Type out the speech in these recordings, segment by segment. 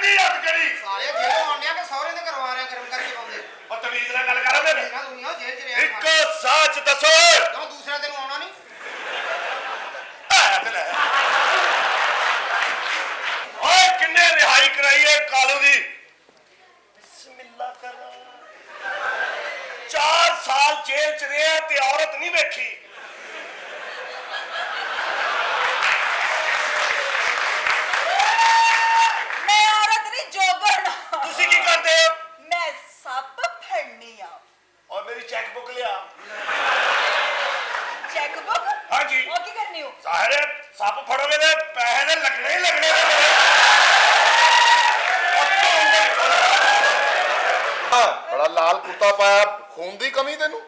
ਕਿਹਦੀ ਹੱਥ ਕਰੀ ਸਾਲੇ ਜੇਲੋਂ ਆਉਂਦੇ ਆ ਕਿ ਸਹੁਰੇ ਦੇ ਘਰੋਂ ਆ ਰਹੇ ਗਰਮ ਕਰਕੇ ਪਾਉਂਦੇ ਉਹ ਤਮੀਜ਼ ਨਾਲ ਗੱਲ ਕਰ ਮੇਰੇ ਨਾ ਦੁਨੀਆ ਜੇਲ੍ਹ ਚ ਰਿਹਾ ਇੱਕ ਸੱਚ ਦੱਸੋ ਕਿਉਂ ਦੂਸਰਾ ਤੈਨੂੰ ਆਉਣਾ ਨਹੀਂ ਓਏ ਕਿੰਨੇ ਰਿਹਾਈ ਕਰਾਈਏ ਕਾਲੂ ਦੀ ਬਿਸਮਿਲ੍ਲਾ ਕਰ 4 ਸਾਲ ਜੇਲ੍ਹ ਚ ਰਿਹਾ ਤੇ ਔਰਤ ਨਹੀਂ ਵੇਖੀ ਮੈਂ ਔਰਤ ਨਹੀਂ ਜੋਬਨ ਤੁਸੀਂ ਕੀ ਕਰਦੇ ਹੋ ਮੈਂ ਸੱਪ ਫੜਨੀ ਆ ਔਰ ਮੇਰੀ ਚੈੱਕ ਬੁੱਕ ਲਿਆ ਚੈੱਕ ਬੁੱਕ ਹਾਂਜੀ ਉਹ ਕੀ ਕਰਨੀ ਹੋ ਸਾਰੇ ਸੱਪ ਫੜੋਗੇ ਤੇ ਪੈਸੇ ਦੇ ਲੱਗਣੇ ਹੀ ਲੱਗਣੇ ਬੜਾ ਲਾਲ ਕੁੱਤਾ ਪਾਇਆ ਖੂਨ ਦੀ ਕਮੀ ਤੈਨੂੰ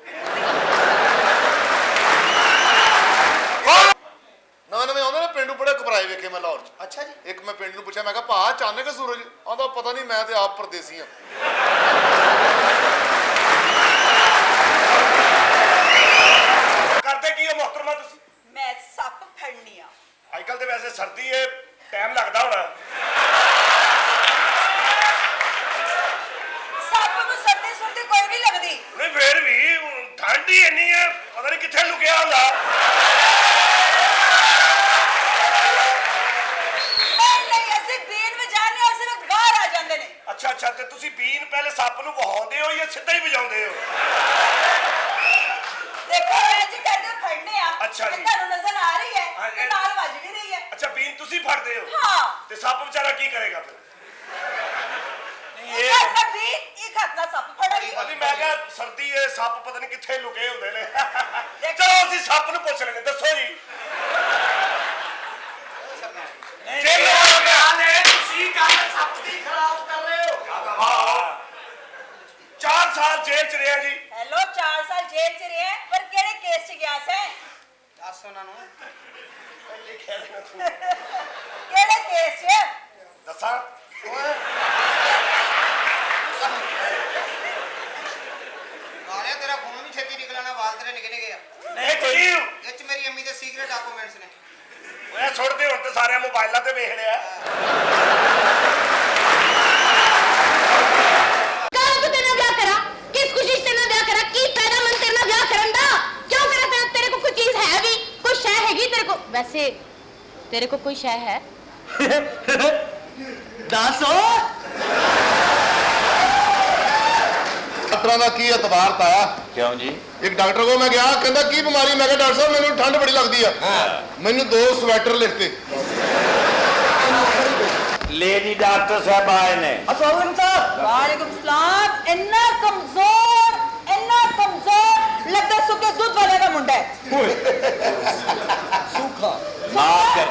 ਨਵੇਂ ਆਉਂਦੇ ਨੇ ਪਿੰਡੂ ਬੜੇ ਘਬਰਾਏ ਵੇਖੇ ਮੈਂ ਲਾਹੌਰ ਚ ਅੱਛਾ ਜੀ ਇੱਕ ਮੈਂ ਪਿੰਡ ਨੂੰ ਪੁੱਛਿਆ ਮੈਂ ਕਿਹਾ ਭਾ ਅਚਾਨਕ ਸੂਰਜ ਆਂਦਾ ਪਤਾ ਨਹੀਂ ਮੈਂ ਤੇ ਆਪ ਪਰਦੇਸੀ ਆ ਕਰਦੇ ਕੀ ਹੋ ਮੁਹਤਰਮਾ ਤੁਸੀਂ ਮੈਂ ਸੱਪ ਫੜਨੀ ਆ ਅੱਜ ਕੱਲ ਤੇ ਵੈਸੇ ਸਰਦੀ ਏ ਟਾਈਮ ਲੱਗਦਾ ਹੋਣਾ ਸੱਪ ਨੂੰ ਸਰਦੀ ਸੁਰਦੀ ਕੋਈ ਨਹੀਂ ਲੱਗਦੀ ਨਹੀਂ ਫੇਰ ਵੀ ਠੰਡ ਹੀ ਇੰਨੀ ਹੈ ਪਤਾ ਨਹੀਂ ਕਿੱਥੇ ਲੁਕਿਆ ਹੁੰਦਾ ਨਹੀਂ ਅਸੀਂ ਬੀਨ ਵਜਾਣੇ ਉਸੇ ਵਕਤ ਬਾਹਰ ਆ ਜਾਂਦੇ ਨੇ ਅੱਛਾ ਤੇ ਤੁਸੀਂ ਬੀਨ ਪਹਿਲੇ ਸੱਪ ਨੂੰ ਵਹਾਉਂਦੇ ਹੋ ਜਾਂ ਸਿੱਧਾ ਹੀ ਵਜਾਉਂਦੇ ਹੋ ਦੇਖੋ ਮੈਂ ਜੀ ਕਰਦੇ ਫੜਨੇ ਆ ਅੱਛਾ ਜੀ। ਤੁਹਾਨੂੰ ਨਜ਼ਰ ਆ ਰਹੀ ਹੈ ਹਾਂ, ਤੇ ਇਹ- ਨਾਲ ਵੱਜ ਵੀ ਰਹੀ ਹੈ ਅੱਛਾ ਬੀਨ ਤੁਸੀਂ ਫੜਦੇ ਹੋ ਹਾਂ ਤੇ ਸੱਪ ਵਿਚਾਰਾ ਕੀ ਕਰੇਗਾ ਫਿਰ ਇੱਕ ਹੱਥ ਨਾਲ ਬੀਨ ਇੱਕ ਹੱਥ ਨਾਲ ਸੱਪ ਫੜਾਂਗੀ ਨਹੀਂ ਮੈਂ ਕਿਹਾ ਸਰਦੀ ਏ ਸੱਪ ਪਤਾ ਨਹੀਂ ਕਿੱਥੇ ਲੁਕੇ ਹੁੰਦੇ ਨੇ ਚਲੋ ਅਸੀਂ ਸੱਪ ਨੂੰ ਪੁੱਛ ਲੈਣੇ ਦੱਸੋ ਜੀ ਤੁਸੀਂ ਗੱਲ ਸੱਪ ਦੀ ਖਰਾਬ ਕਰ ਰਹੇ ਹੋ 4 ਸਾਲ ਜੇਲ੍ਹ ਚ ਰਿਹਾ ਜੀ ਹੈਲੋ 4 ਸਾਲ ਜੇਲ੍ਹ ਚ ਰਿਹਾ ਪਰ ਕਿਹੜੇ ਕੇਸ ਚ ਗਿਆ ਸੈਂ ਦੱਸ ਉਹਨਾਂ ਨੂੰ ਕਿਹੜੇ ਕੇਸ ਚ ਦੱਸਾਂ ਵਾਲਿਆ ਤੇਰਾ ਖੂਨ ਵੀ ਛੇਤੀ ਨਿਕਲਣਾ ਵਾਲ ਤੇਰੇ ਨਿਕਲੇ ਗਏ ਆ ਨਹੀਂ ਕੋਈ ਇਹ ਚ ਮੇਰੀ ਅੰਮੀ ਦੇ ਸੀਕ੍ਰੇਟ ਡਾਕੂਮੈਂਟਸ ਨੇ ਓਏ ਛੋੜਦੇ ਹੁਣ ਤੇ ਸਾਰੇ ਮੋਬਾਈਲਾਂ ਤੇ ਵੇਖ ਲਿਆ वैसे तेरे को कोई शय है ਦੱਸੋ ਡਾਕਟਰਾਂ ਦਾ ਕੀ ਇਤਬਾਰ ਤਾਇਆ ਕਿਉਂ ਜੀ ਇੱਕ ਡਾਕਟਰ ਕੋਲ ਮੈਂ ਗਿਆ ਕਹਿੰਦਾ ਕੀ ਬਿਮਾਰੀ ਮੈਂ ਕਿਹਾ ਡਾਕਟਰ ਸਾਹਿਬ ਮੈਨੂੰ ਠੰਡ ਬੜੀ ਲੱਗਦੀ ਆ ਮੈਨੂੰ 2 ਸਵੈਟਰ ਲਿਖਤੇ ਲੇਡੀ ਡਾਕਟਰ ਸਾਹਿਬ ਆਏ ਨੇ अस्सलाम साहब वालेकुम सलाम इन्ना कमजोर लगता सुके दूध वाले का मुंडा है सूखा माफ कर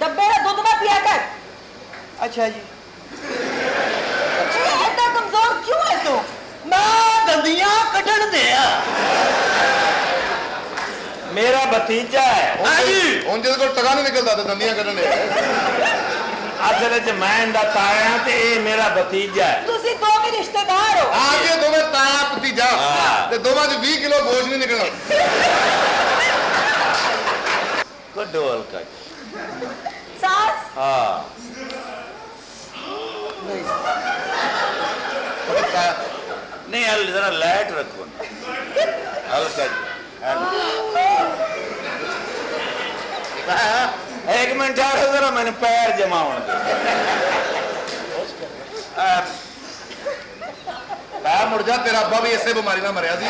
डब्बे का दूध मत पिया कर अच्छा जी इतना कमजोर क्यों है तू मैं दंदियां कटन दे मेरा भतीजा है हाँ जी ਹੁਣ ਜਿਹਦੇ ਕੋਲ ਟਗਾ ਨਹੀਂ ਨਿਕਲਦਾ ਤੇ ਦੰਦੀਆਂ ਕੱਢਣੇ असल च मैं इंदा ताया ते ये मेरा भतीजा है तुसी दो भी रिश्तेदार हो ਆ ਕੇ ਦੋਵੇਂ ਤਾਇਆ ਭਤੀਜਾ ਤੇ ਦੋਵਾਂ 'ਚ 20 ਕਿਲੋ ਗੋਸ਼ ਨਹੀਂ ਨਿਕਲਣਾ को ढोल का सास हाँ नहीं हल जरा लाइट रखो हल्का एक मिनट आ रहा जरा मैंने पैर जमाउन ਪੈ ਮੁੜ ਜਾ ਤੇਰਾ ਅੱਬਾ ਵੀ ਇਸੇ ਬਿਮਾਰੀ ਨਾਲ ਮਰਿਆ ਸੀ